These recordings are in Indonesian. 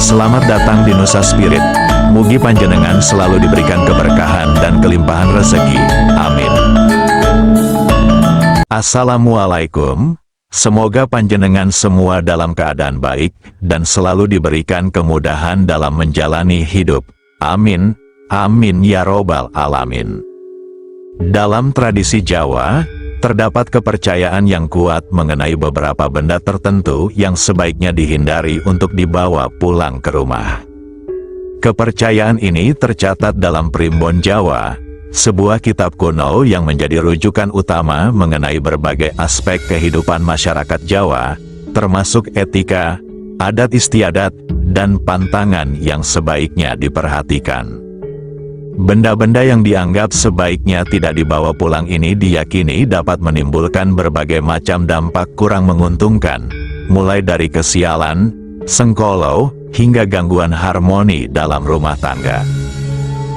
Selamat datang di Nusa Spirit. Mugi panjenengan selalu diberikan keberkahan dan kelimpahan rezeki. Amin. Assalamualaikum. Semoga panjenengan semua dalam keadaan baik dan selalu diberikan kemudahan dalam menjalani hidup. Amin. Amin ya robbal alamin. Dalam tradisi Jawa, terdapat kepercayaan yang kuat mengenai beberapa benda tertentu yang sebaiknya dihindari untuk dibawa pulang ke rumah. Kepercayaan ini tercatat dalam Primbon Jawa, sebuah kitab kuno yang menjadi rujukan utama mengenai berbagai aspek kehidupan masyarakat Jawa, termasuk etika, adat istiadat, dan pantangan yang sebaiknya diperhatikan. Benda-benda yang dianggap sebaiknya tidak dibawa pulang ini diyakini dapat menimbulkan berbagai macam dampak kurang menguntungkan, mulai dari kesialan, sengkolo, hingga gangguan harmoni dalam rumah tangga.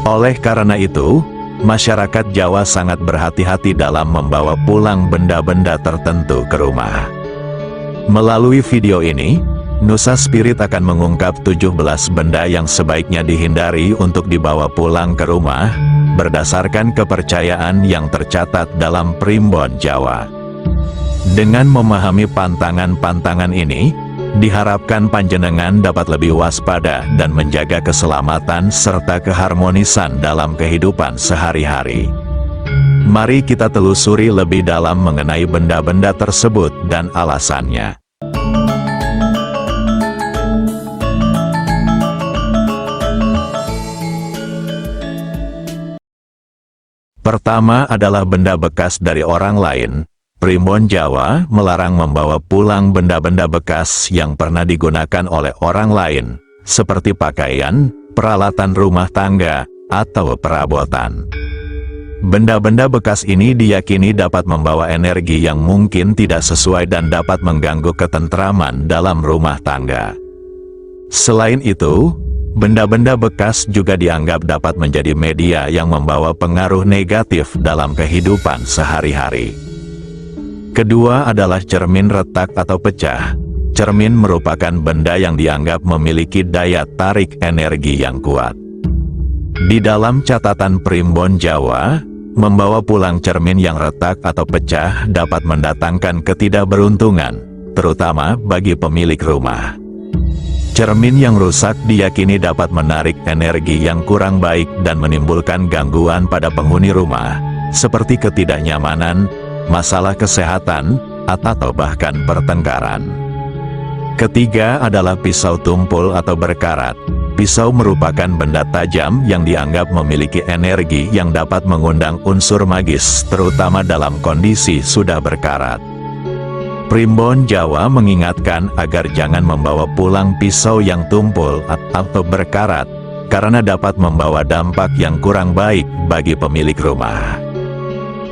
Oleh karena itu, masyarakat Jawa sangat berhati-hati dalam membawa pulang benda-benda tertentu ke rumah. Melalui video ini, Nusa Spirit akan mengungkap 17 benda yang sebaiknya dihindari untuk dibawa pulang ke rumah, berdasarkan kepercayaan yang tercatat dalam Primbon Jawa. Dengan memahami pantangan-pantangan ini, diharapkan panjenengan dapat lebih waspada dan menjaga keselamatan serta keharmonisan dalam kehidupan sehari-hari. Mari kita telusuri lebih dalam mengenai benda-benda tersebut dan alasannya. Pertama adalah benda bekas dari orang lain. Primbon Jawa melarang membawa pulang benda-benda bekas yang pernah digunakan oleh orang lain, seperti pakaian, peralatan rumah tangga, atau perabotan. Benda-benda bekas ini diyakini dapat membawa energi yang mungkin tidak sesuai dan dapat mengganggu ketentraman dalam rumah tangga. Selain itu, benda-benda bekas juga dianggap dapat menjadi media yang membawa pengaruh negatif dalam kehidupan sehari-hari. Kedua adalah cermin retak atau pecah. Cermin merupakan benda yang dianggap memiliki daya tarik energi yang kuat. Di dalam catatan Primbon Jawa, membawa pulang cermin yang retak atau pecah dapat mendatangkan ketidakberuntungan, terutama bagi pemilik rumah. Cermin yang rusak diyakini dapat menarik energi yang kurang baik dan menimbulkan gangguan pada penghuni rumah, seperti ketidaknyamanan, masalah kesehatan, atau bahkan pertengkaran. Ketiga adalah pisau tumpul atau berkarat. Pisau merupakan benda tajam yang dianggap memiliki energi yang dapat mengundang unsur magis, terutama dalam kondisi sudah berkarat. Primbon Jawa mengingatkan agar jangan membawa pulang pisau yang tumpul atau berkarat, karena dapat membawa dampak yang kurang baik bagi pemilik rumah.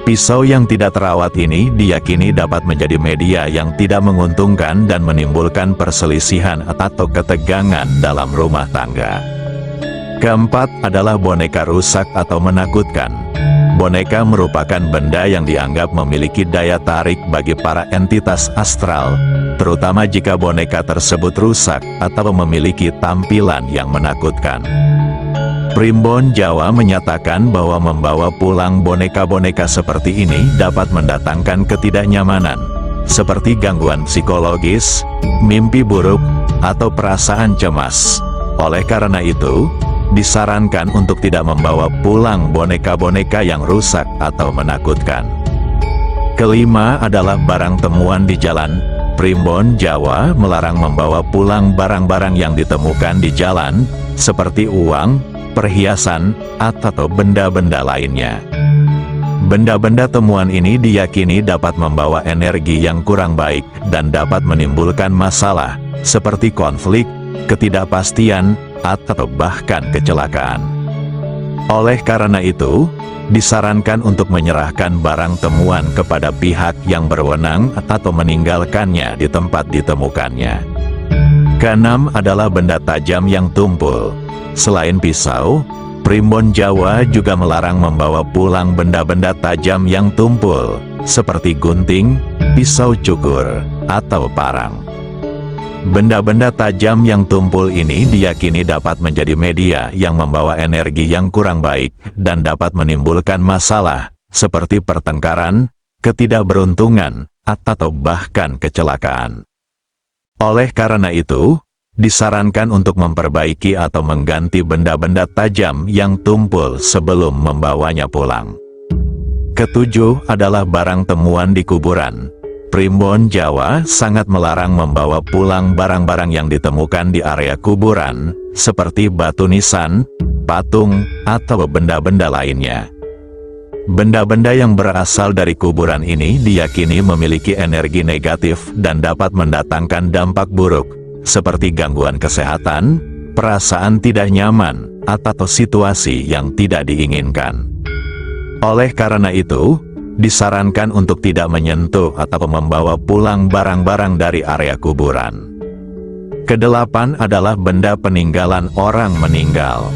Pisau yang tidak terawat ini diyakini dapat menjadi media yang tidak menguntungkan dan menimbulkan perselisihan atau ketegangan dalam rumah tangga. Keempat adalah boneka rusak atau menakutkan. Boneka merupakan benda yang dianggap memiliki daya tarik bagi para entitas astral, terutama jika boneka tersebut rusak atau memiliki tampilan yang menakutkan. Primbon Jawa menyatakan bahwa membawa pulang boneka-boneka seperti ini dapat mendatangkan ketidaknyamanan, seperti gangguan psikologis, mimpi buruk, atau perasaan cemas. Oleh karena itu, disarankan untuk tidak membawa pulang boneka-boneka yang rusak atau menakutkan. Kelima adalah barang temuan di jalan. Primbon Jawa melarang membawa pulang barang-barang yang ditemukan di jalan, seperti uang, perhiasan, atau benda-benda lainnya. Benda-benda temuan ini diyakini dapat membawa energi yang kurang baik dan dapat menimbulkan masalah, seperti konflik, ketidakpastian, atau bahkan kecelakaan. Oleh karena itu, disarankan untuk menyerahkan barang temuan kepada pihak yang berwenang atau meninggalkannya di tempat ditemukannya. Keenam adalah benda tajam yang tumpul. Selain pisau, Primbon Jawa juga melarang membawa pulang benda-benda tajam yang tumpul, seperti gunting, pisau cukur, atau parang. Benda-benda tajam yang tumpul ini diyakini dapat menjadi media yang membawa energi yang kurang baik dan dapat menimbulkan masalah, seperti pertengkaran, ketidakberuntungan, atau bahkan kecelakaan. Oleh karena itu, disarankan untuk memperbaiki atau mengganti benda-benda tajam yang tumpul sebelum membawanya pulang. Ketujuh adalah barang temuan di kuburan. Primbon Jawa sangat melarang membawa pulang barang-barang yang ditemukan di area kuburan, seperti batu nisan, patung, atau benda-benda lainnya. Benda-benda yang berasal dari kuburan ini diyakini memiliki energi negatif dan dapat mendatangkan dampak buruk, seperti gangguan kesehatan, perasaan tidak nyaman, atau situasi yang tidak diinginkan. Oleh karena itu, disarankan untuk tidak menyentuh atau membawa pulang barang-barang dari area kuburan. Kedelapan adalah benda peninggalan orang meninggal.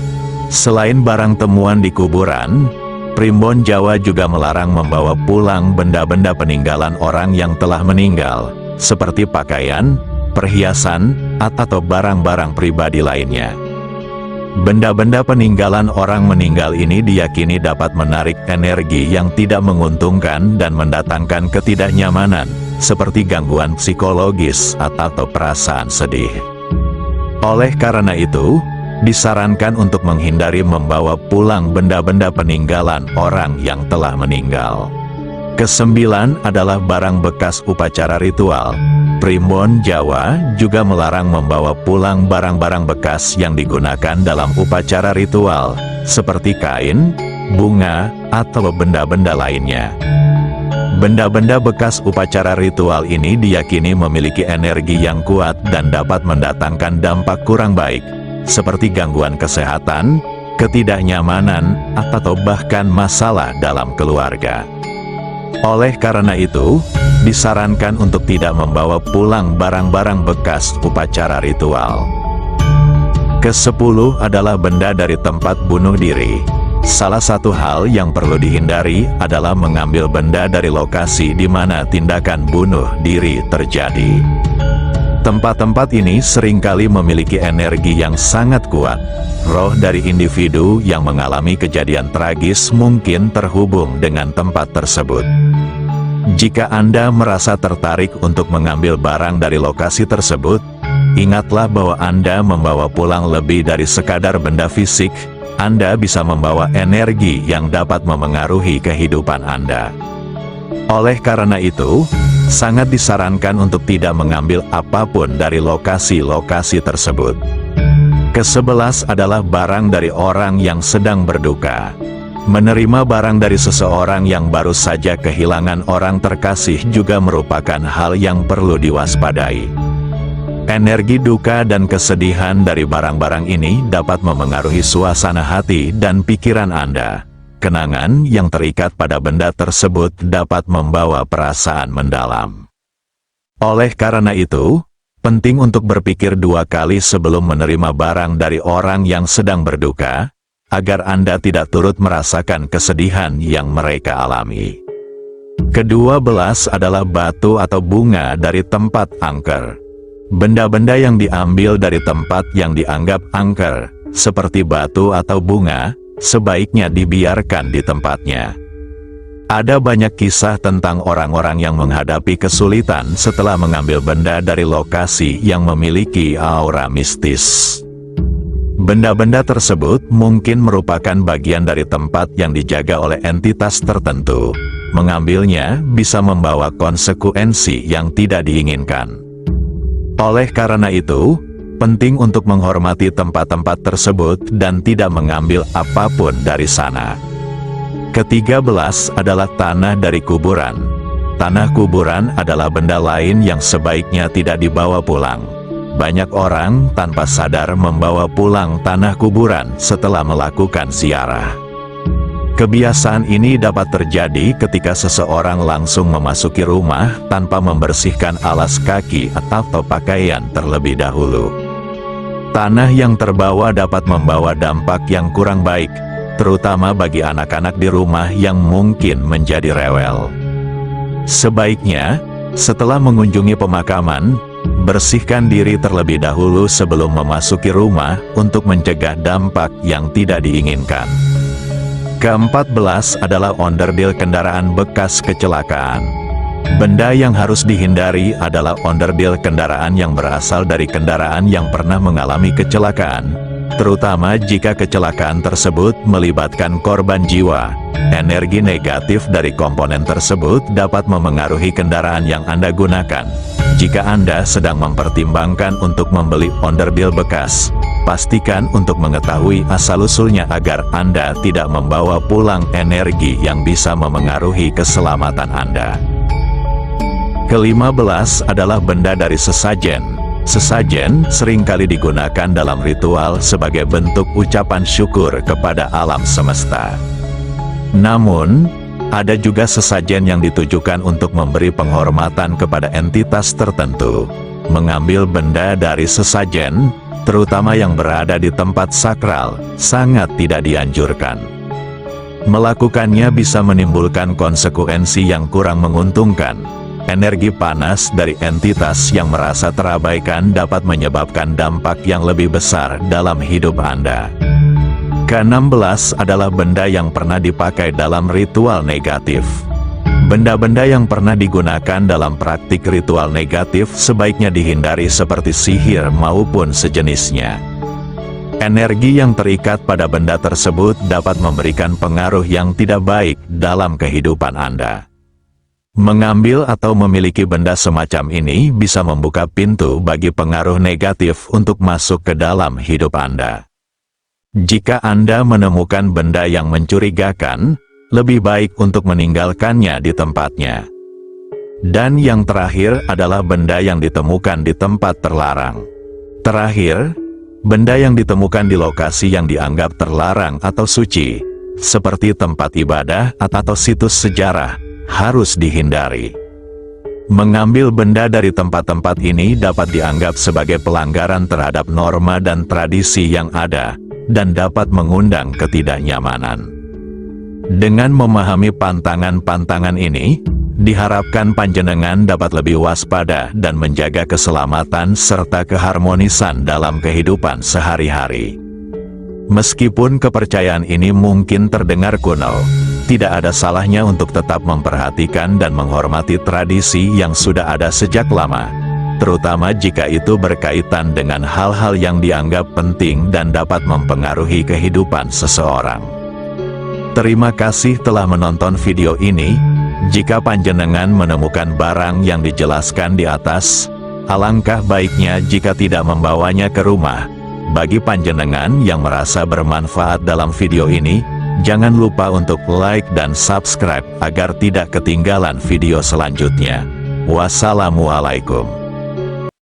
Selain barang temuan di kuburan, Primbon Jawa juga melarang membawa pulang benda-benda peninggalan orang yang telah meninggal, seperti pakaian, perhiasan, atau barang-barang pribadi lainnya. Benda-benda peninggalan orang meninggal ini diyakini dapat menarik energi yang tidak menguntungkan dan mendatangkan ketidaknyamanan, seperti gangguan psikologis atau perasaan sedih. Oleh karena itu, disarankan untuk menghindari membawa pulang benda-benda peninggalan orang yang telah meninggal. Kesembilan adalah barang bekas upacara ritual. Primbon Jawa juga melarang membawa pulang barang-barang bekas yang digunakan dalam upacara ritual, seperti kain, bunga, atau benda-benda lainnya. Benda-benda bekas upacara ritual ini diyakini memiliki energi yang kuat dan dapat mendatangkan dampak kurang baik, seperti gangguan kesehatan, ketidaknyamanan, atau bahkan masalah dalam keluarga. Oleh karena itu, disarankan untuk tidak membawa pulang barang-barang bekas upacara ritual. Kesepuluh adalah benda dari tempat bunuh diri. Salah satu hal yang perlu dihindari adalah mengambil benda dari lokasi di mana tindakan bunuh diri terjadi. Tempat-tempat ini seringkali memiliki energi yang sangat kuat. Roh dari individu yang mengalami kejadian tragis mungkin terhubung dengan tempat tersebut. Jika Anda merasa tertarik untuk mengambil barang dari lokasi tersebut, ingatlah bahwa Anda membawa pulang lebih dari sekadar benda fisik. Anda bisa membawa energi yang dapat memengaruhi kehidupan Anda. Oleh karena itu, sangat disarankan untuk tidak mengambil apapun dari lokasi-lokasi tersebut. Kesebelas adalah barang dari orang yang sedang berduka. Menerima barang dari seseorang yang baru saja kehilangan orang terkasih juga merupakan hal yang perlu diwaspadai. Energi duka dan kesedihan dari barang-barang ini dapat memengaruhi suasana hati dan pikiran Anda. Kenangan yang terikat pada benda tersebut dapat membawa perasaan mendalam. Oleh karena itu, penting untuk berpikir dua kali sebelum menerima barang dari orang yang sedang berduka, agar Anda tidak turut merasakan kesedihan yang mereka alami. Kedua belas adalah batu atau bunga dari tempat angker. Benda-benda yang diambil dari tempat yang dianggap angker, seperti batu atau bunga, sebaiknya dibiarkan di tempatnya. Ada banyak kisah tentang orang-orang yang menghadapi kesulitan setelah mengambil benda dari lokasi yang memiliki aura mistis. Benda-benda tersebut mungkin merupakan bagian dari tempat yang dijaga oleh entitas tertentu. Mengambilnya bisa membawa konsekuensi yang tidak diinginkan. Oleh karena itu, penting untuk menghormati tempat-tempat tersebut dan tidak mengambil apapun dari sana. Ke-13 adalah tanah dari kuburan. Tanah kuburan adalah benda lain yang sebaiknya tidak dibawa pulang. Banyak orang tanpa sadar membawa pulang tanah kuburan setelah melakukan ziarah. Kebiasaan ini dapat terjadi ketika seseorang langsung memasuki rumah tanpa membersihkan alas kaki atau pakaian terlebih dahulu. Tanah yang terbawa dapat membawa dampak yang kurang baik, terutama bagi anak-anak di rumah yang mungkin menjadi rewel. Sebaiknya, setelah mengunjungi pemakaman, Bersihkan diri terlebih dahulu sebelum memasuki rumah untuk mencegah dampak yang tidak diinginkan. Ke-14 adalah onderdil kendaraan bekas kecelakaan. Benda yang harus dihindari adalah onderdil kendaraan yang berasal dari kendaraan yang pernah mengalami kecelakaan, terutama jika kecelakaan tersebut melibatkan korban jiwa. Energi negatif dari komponen tersebut dapat memengaruhi kendaraan yang Anda gunakan. Jika Anda sedang mempertimbangkan untuk membeli onderdil bekas, pastikan untuk mengetahui asal-usulnya agar Anda tidak membawa pulang energi yang bisa memengaruhi keselamatan Anda. Ke-15 adalah benda dari sesajen. Sesajen seringkali digunakan dalam ritual sebagai bentuk ucapan syukur kepada alam semesta. Namun, ada juga sesajen yang ditujukan untuk memberi penghormatan kepada entitas tertentu. Mengambil benda dari sesajen, terutama yang berada di tempat sakral, sangat tidak dianjurkan. Melakukannya bisa menimbulkan konsekuensi yang kurang menguntungkan. Energi panas dari entitas yang merasa terabaikan dapat menyebabkan dampak yang lebih besar dalam hidup Anda. Ke-16 adalah benda yang pernah dipakai dalam ritual negatif. Benda-benda yang pernah digunakan dalam praktik ritual negatif sebaiknya dihindari seperti sihir maupun sejenisnya. Energi yang terikat pada benda tersebut dapat memberikan pengaruh yang tidak baik dalam kehidupan Anda. Mengambil atau memiliki benda semacam ini bisa membuka pintu bagi pengaruh negatif untuk masuk ke dalam hidup Anda. Jika Anda menemukan benda yang mencurigakan, lebih baik untuk meninggalkannya di tempatnya. Dan yang terakhir adalah benda yang ditemukan di tempat terlarang. Terakhir, benda yang ditemukan di lokasi yang dianggap terlarang atau suci, seperti tempat ibadah atau situs sejarah, harus dihindari. Mengambil benda dari tempat-tempat ini dapat dianggap sebagai pelanggaran terhadap norma dan tradisi yang ada, dan dapat mengundang ketidaknyamanan. Dengan memahami pantangan-pantangan ini, diharapkan panjenengan dapat lebih waspada dan menjaga keselamatan serta keharmonisan dalam kehidupan sehari-hari. Meskipun kepercayaan ini mungkin terdengar kuno, tidak ada salahnya untuk tetap memperhatikan dan menghormati tradisi yang sudah ada sejak lama, terutama jika itu berkaitan dengan hal-hal yang dianggap penting dan dapat mempengaruhi kehidupan seseorang. Terima kasih telah menonton video ini. Jika panjenengan menemukan barang yang dijelaskan di atas, alangkah baiknya jika tidak membawanya ke rumah. Bagi panjenengan yang merasa bermanfaat dalam video ini, jangan lupa untuk like dan subscribe agar tidak ketinggalan video selanjutnya. Wassalamualaikum.